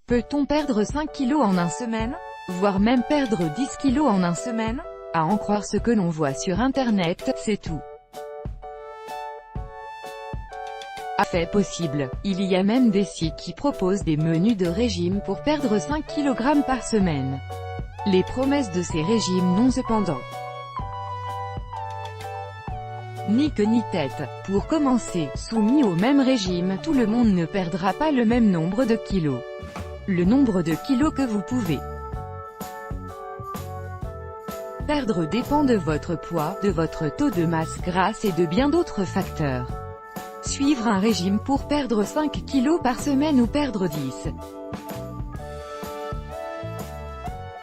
Peut-on perdre 5 kilos en une semaine? Voire même perdre 10 kilos en une semaine? À en croire ce que l'on voit sur internet, c'est tout à fait possible. Il y a même des sites qui proposent des menus de régime pour perdre 5 kg par semaine. Les promesses de ces régimes n'ont cependant ni queue ni tête. Pour commencer, soumis au même régime, tout le monde ne perdra pas le même nombre de kilos. Le nombre de kilos que vous pouvez perdre dépend de votre poids, de votre taux de masse grasse et de bien d'autres facteurs. Suivre un régime pour perdre 5 kilos par semaine ou perdre 10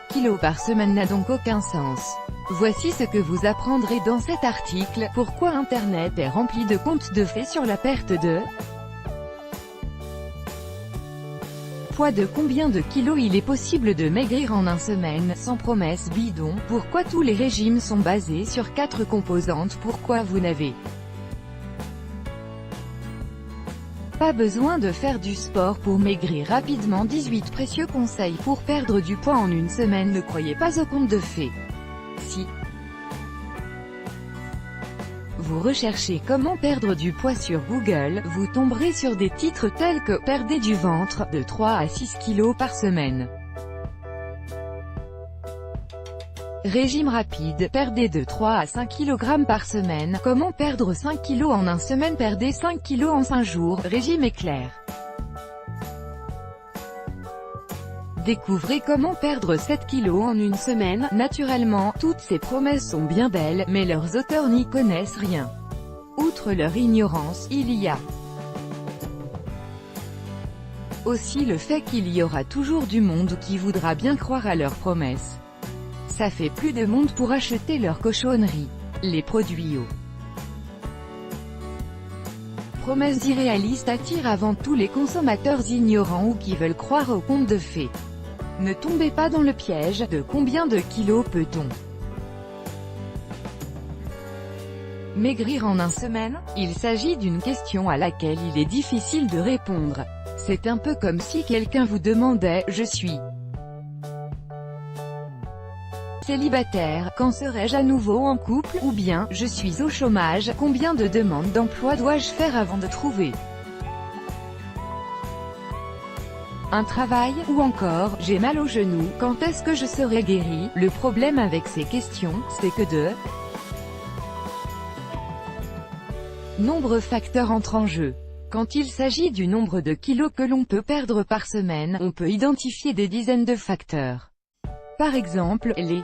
kilos par semaine n'a donc aucun sens. Voici ce que vous apprendrez dans cet article: pourquoi Internet est rempli de contes de fées sur la perte de poids. De combien de kilos il est possible de maigrir en une semaine, sans promesse bidon. Pourquoi tous les régimes sont basés sur 4 composantes. Pourquoi vous n'avez pas besoin de faire du sport pour maigrir rapidement. 18 précieux conseils pour perdre du poids en une semaine. Ne croyez pas aux contes de fées. Si vous recherchez comment perdre du poids sur Google, vous tomberez sur des titres tels que « Perdez du ventre, de 3 à 6 kilos par semaine ». Régime rapide, perdez de 3 à 5 kg par semaine. Comment perdre 5 kg en une semaine? Perdez 5 kg en 5 jours. Régime éclair. Découvrez comment perdre 7 kg en une semaine. Naturellement, toutes ces promesses sont bien belles, mais leurs auteurs n'y connaissent rien. Outre leur ignorance, il y a aussi le fait qu'il y aura toujours du monde qui voudra bien croire à leurs promesses. Ça fait plus de monde pour acheter leurs cochonneries. Les produits aux promesses irréalistes attirent avant tout les consommateurs ignorants ou qui veulent croire aux contes de fées. Ne tombez pas dans le piège. De combien de kilos peut-on maigrir en une semaine? Il s'agit d'une question à laquelle il est difficile de répondre. C'est un peu comme si quelqu'un vous demandait « Je suis célibataire, quand serai-je à nouveau en couple ?» ou bien « Je suis au chômage, combien de demandes d'emploi dois-je faire avant de trouver un travail ?» ou encore « J'ai mal au genou, quand est-ce que je serai guéri ?» Le problème avec ces questions, c'est que de nombreux facteurs entrent en jeu. Quand il s'agit du nombre de kilos que l'on peut perdre par semaine, on peut identifier des dizaines de facteurs. Par exemple, les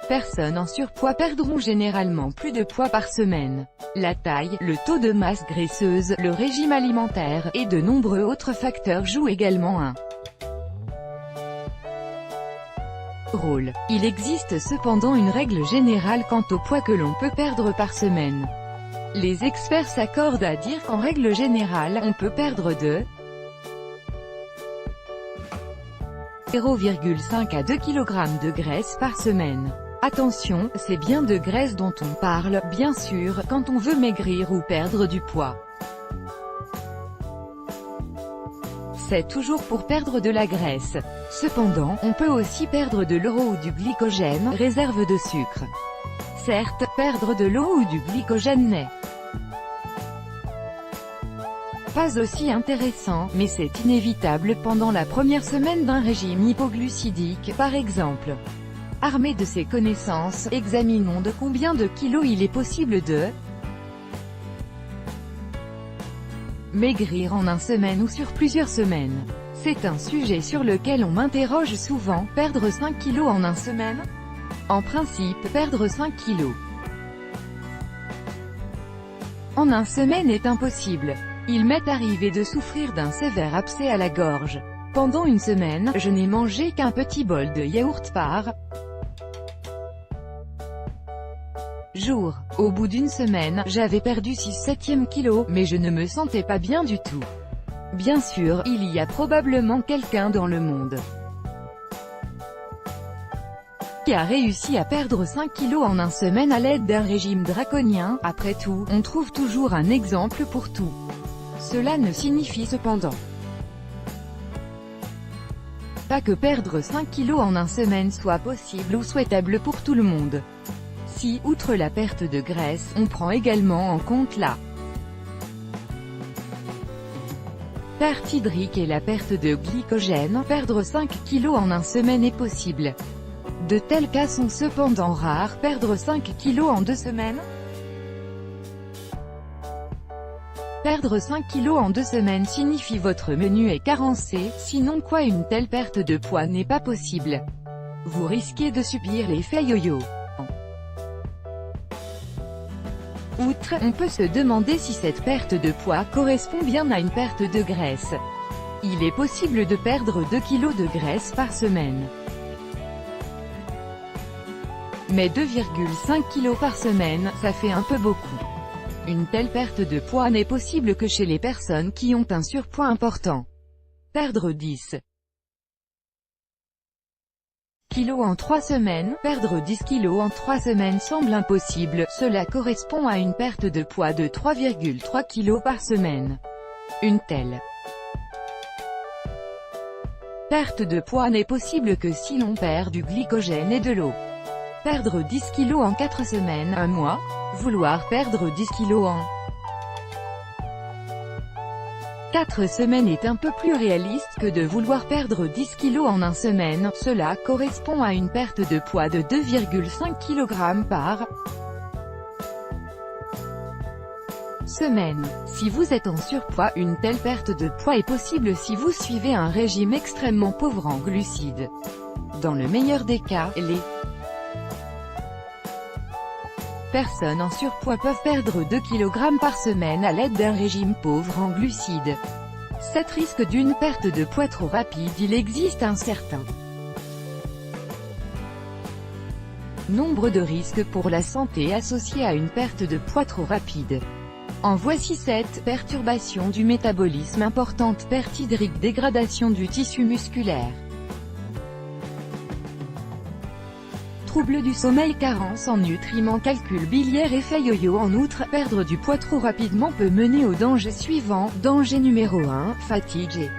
personnes en surpoids perdront généralement plus de poids par semaine. La taille, le taux de masse graisseuse, le régime alimentaire, et de nombreux autres facteurs jouent également un rôle. Il existe cependant une règle générale quant au poids que l'on peut perdre par semaine. Les experts s'accordent à dire qu'en règle générale, on peut perdre de 0,5 à 2 kg de graisse par semaine. Attention, c'est bien de graisse dont on parle, bien sûr, quand on veut maigrir ou perdre du poids. C'est toujours pour perdre de la graisse. Cependant, on peut aussi perdre de l'eau ou du glycogène, réserve de sucre. Certes, perdre de l'eau ou du glycogène n'est pas aussi intéressant, mais c'est inévitable pendant la première semaine d'un régime hypoglucidique, par exemple. Armés de ces connaissances, examinons de combien de kilos il est possible de maigrir en une semaine ou sur plusieurs semaines. C'est un sujet sur lequel on m'interroge souvent. Perdre 5 kilos en une semaine? En principe, perdre 5 kilos en une semaine est impossible. Il m'est arrivé de souffrir d'un sévère abcès à la gorge. Pendant une semaine, je n'ai mangé qu'un petit bol de yaourt par jour. Au bout d'une semaine, j'avais perdu 6/7 kilos, mais je ne me sentais pas bien du tout. Bien sûr, il y a probablement quelqu'un dans le monde qui a réussi à perdre 5 kilos en une semaine à l'aide d'un régime draconien. Après tout, on trouve toujours un exemple pour tout. Cela ne signifie cependant pas que perdre 5 kilos en une semaine soit possible ou souhaitable pour tout le monde. Si, outre la perte de graisse, on prend également en compte la perte hydrique et la perte de glycogène, perdre 5 kilos en une semaine est possible. De tels cas sont cependant rares. Perdre 5 kilos en 2 semaines? Perdre 5 kilos en 2 semaines signifie votre menu est carencé, sinon quoi une telle perte de poids n'est pas possible. Vous risquez de subir l'effet yo-yo. Outre, on peut se demander si cette perte de poids correspond bien à une perte de graisse. Il est possible de perdre 2 kg de graisse par semaine. Mais 2,5 kg par semaine, ça fait un peu beaucoup. Une telle perte de poids n'est possible que chez les personnes qui ont un surpoids important. Perdre 10 kg en 3 semaines, perdre 10 kg en 3 semaines semble impossible, cela correspond à une perte de poids de 3,3 kg par semaine. Une telle perte de poids n'est possible que si l'on perd du glycogène et de l'eau. Perdre 10 kg en 4 semaines, un mois. Vouloir perdre 10 kg en 4 semaines est un peu plus réaliste que de vouloir perdre 10 kg en 1 semaine, cela correspond à une perte de poids de 2,5 kg par semaine. Si vous êtes en surpoids, une telle perte de poids est possible si vous suivez un régime extrêmement pauvre en glucides. Dans le meilleur des cas, les personnes en surpoids peuvent perdre 2 kg par semaine à l'aide d'un régime pauvre en glucides. Cet risque d'une perte de poids trop rapide, il existe un certain nombre de risques pour la santé associés à une perte de poids trop rapide. En voici 7. Perturbation du métabolisme importante, perte hydrique, dégradation du tissu musculaire. Troubles du sommeil, carence en nutriments, calcul biliaire, effet yo-yo. En outre, perdre du poids trop rapidement peut mener au danger suivant. Danger numéro 1, fatigue et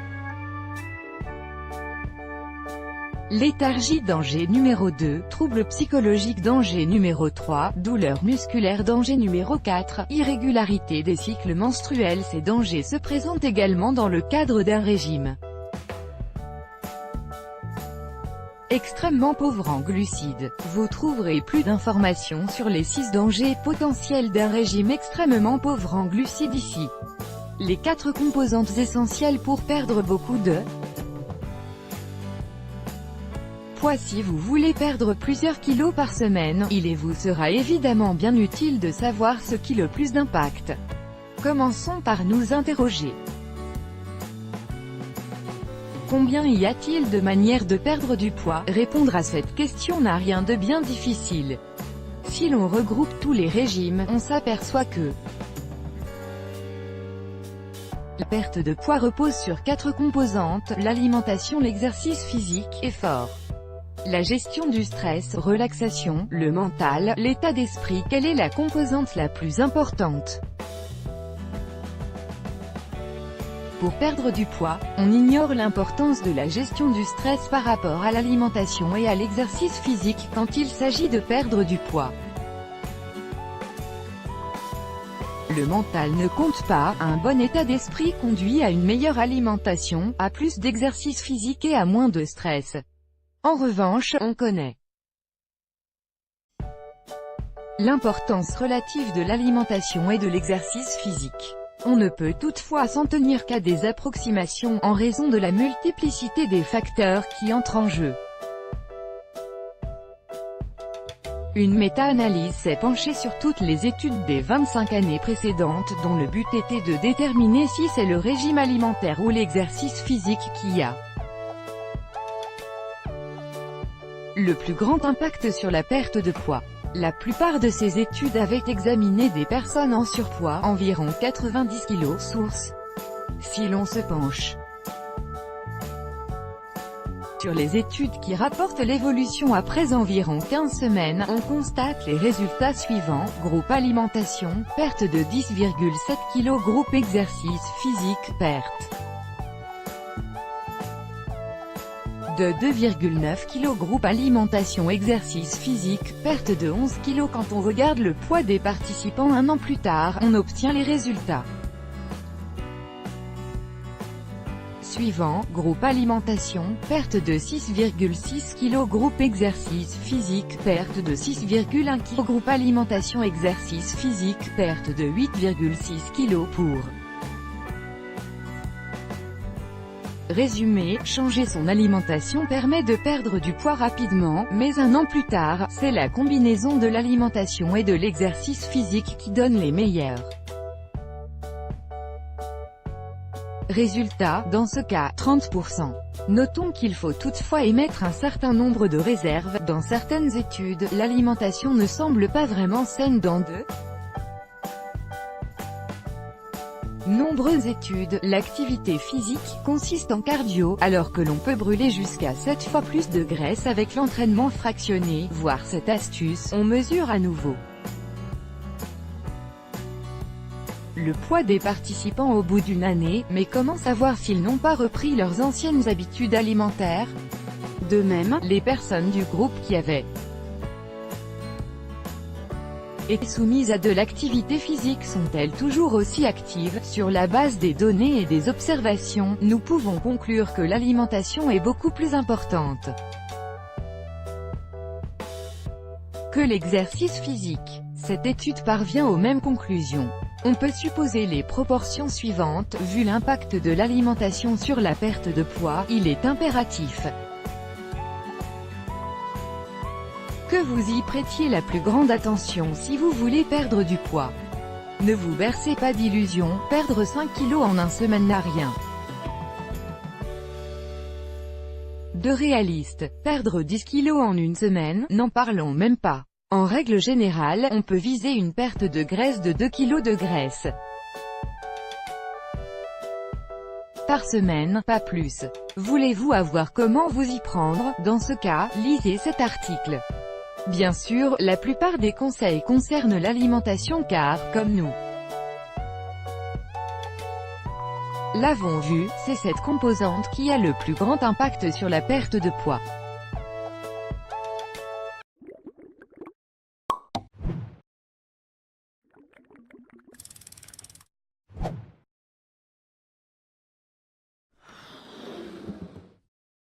léthargie. Danger numéro 2, troubles psychologiques. Danger numéro 3, douleurs musculaires. Danger numéro 4, irrégularité des cycles menstruels. Ces dangers se présentent également dans le cadre d'un régime extrêmement pauvre en glucides. Vous trouverez plus d'informations sur les 6 dangers potentiels d'un régime extrêmement pauvre en glucides ici. Les 4 composantes essentielles pour perdre beaucoup de poids. Si vous voulez perdre plusieurs kilos par semaine, il vous sera évidemment bien utile de savoir ce qui a le plus d'impact. Commençons par nous interroger. Combien y a-t-il de manières de perdre du poids? Répondre à cette question n'a rien de bien difficile. Si l'on regroupe tous les régimes, on s'aperçoit que la perte de poids repose sur 4 composantes: l'alimentation, l'exercice physique, effort, la gestion du stress, relaxation, le mental, l'état d'esprit. Quelle est la composante la plus importante? Pour perdre du poids, on ignore l'importance de la gestion du stress par rapport à l'alimentation et à l'exercice physique quand il s'agit de perdre du poids. Le mental ne compte pas. Un bon état d'esprit conduit à une meilleure alimentation, à plus d'exercice physique et à moins de stress. En revanche, on connaît l'importance relative de l'alimentation et de l'exercice physique. On ne peut toutefois s'en tenir qu'à des approximations, en raison de la multiplicité des facteurs qui entrent en jeu. Une méta-analyse s'est penchée sur toutes les études des 25 années précédentes, dont le but était de déterminer si c'est le régime alimentaire ou l'exercice physique qui a le plus grand impact sur la perte de poids. La plupart de ces études avaient examiné des personnes en surpoids, environ 90 kg. Source. Si l'on se penche Sur les études qui rapportent l'évolution après environ 15 semaines, on constate les résultats suivants. Groupe alimentation, perte de 10,7 kg. Groupe exercice physique, perte de 2,9 kg. Groupe alimentation exercice physique, perte de 11 kg. Quand on regarde le poids des participants un an plus tard, on obtient les résultats suivants. Groupe alimentation, perte de 6,6 kg. Groupe exercice physique, perte de 6,1 kg. Groupe alimentation exercice physique, perte de 8,6 kg. Pour résumé, changer son alimentation permet de perdre du poids rapidement, mais un an plus tard, c'est la combinaison de l'alimentation et de l'exercice physique qui donne les meilleurs résultats, dans ce cas, 30%. Notons qu'il faut toutefois émettre un certain nombre de réserves. Dans certaines études, l'alimentation ne semble pas vraiment saine dans de nombreuses études. L'activité physique consiste en cardio, alors que l'on peut brûler jusqu'à 7 fois plus de graisse avec l'entraînement fractionné. Voir cette astuce, on mesure à nouveau le poids des participants au bout d'une année, mais comment savoir s'ils n'ont pas repris leurs anciennes habitudes alimentaires? De même, les personnes du groupe qui avaient été soumises à de l'activité physique sont-elles toujours aussi actives? Sur la base des données et des observations, nous pouvons conclure que l'alimentation est beaucoup plus importante que l'exercice physique. Cette étude parvient aux mêmes conclusions. On peut supposer les proportions suivantes. Vu l'impact de l'alimentation sur la perte de poids, il est impératif que vous y prêtiez la plus grande attention si vous voulez perdre du poids. Ne vous bercez pas d'illusions, perdre 5 kg en une semaine n'a rien de réaliste. Perdre 10 kg en une semaine, n'en parlons même pas. En règle générale, on peut viser une perte de graisse de 2 kg de graisse par semaine, pas plus. Voulez-vous avoir comment vous y prendre? Dans ce cas, lisez cet article. Bien sûr, la plupart des conseils concernent l'alimentation car, comme nous l'avons vu, c'est cette composante qui a le plus grand impact sur la perte de poids.